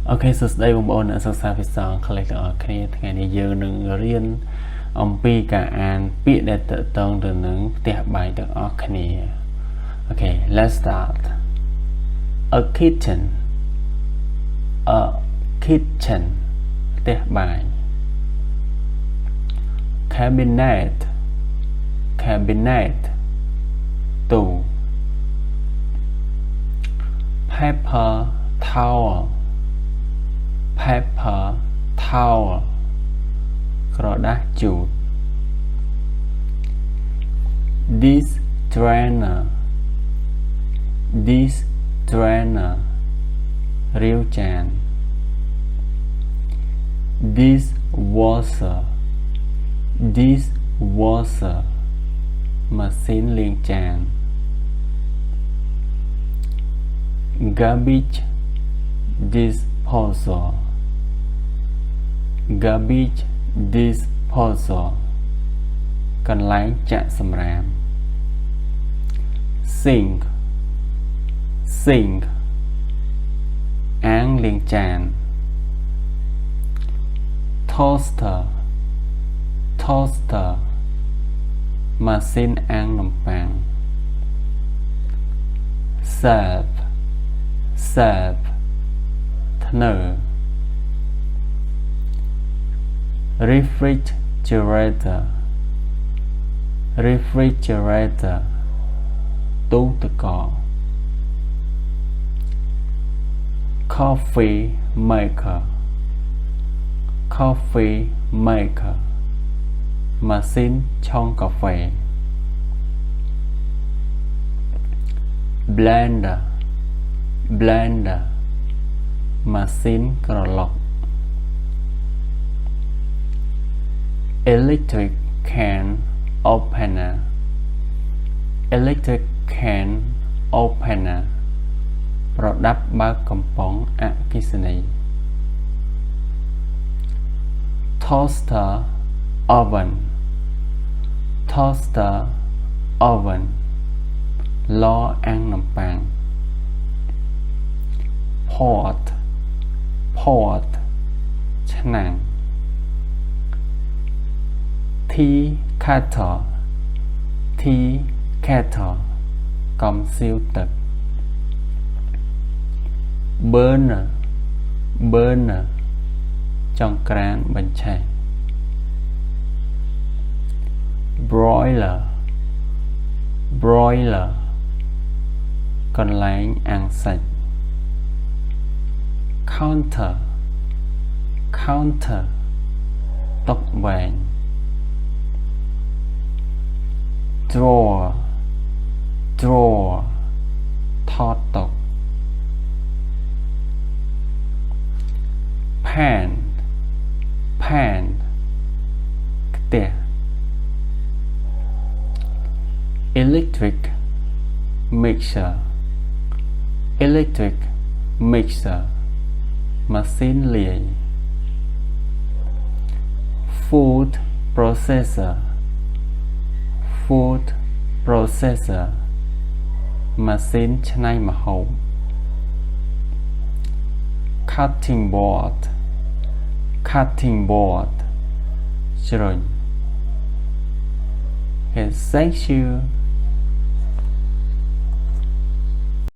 Ok, so đây bông bồn ở sau xa phía sau khởi ở cái ngày này giờ đừng riêng ông pi cả an biết để tự tôn từ những tiệp bài được ở cái này. Ok, let's start. A kitchen. A kitchen. Tiệp bài. Cabinet. Cabinet. Tủ. Paper towel. Paper towel. ក្រដាសជូត This trainer. This trainer. រាវចាន This washer. This washer. ម៉ាស៊ីនលាងចាន Garbage disposal. Garbage disposal. កន្លែងចាក់សម្រាម Sink. Sink. អាងលាងចាន Toaster. Toaster. ម៉ាស៊ីនអាំងនំប៉័ង Serve. Serve. ធ្នើ Refrigerator. Refrigerator. ទូទឹកកក Coffee maker. Coffee maker. ម៉ាស៊ីនឆុងកាហ្វេ Blender. Blender. ម៉ាស៊ីនក្រឡុក Electric can opener. Electric can opener. ប្រដាប់បើកកំប៉ុងអគ្គិសនី Toaster oven. Toaster oven. ឡអាំងនំប៉័ង Pot. Pot. ឆ្នាំង Tea kettle. Tea kettle. កំសៀវទឹក Burner. Burner. ចង្ក្រានបញ្ឆេះ Broiler. Broiler. កន្លែងអាំងសាច់ Counter. Counter. តុវែង Drawer. Drawer. ថតតុ Pan. Pan. ខ្ទះ Electric mixer. Electric mixer. ម៉ាស៊ីនលាយ Food processor. Food processor. ម៉ាស៊ីនច្នៃម្ហូប Cutting board. Cutting board. ជ្រុញ Okay, thank you.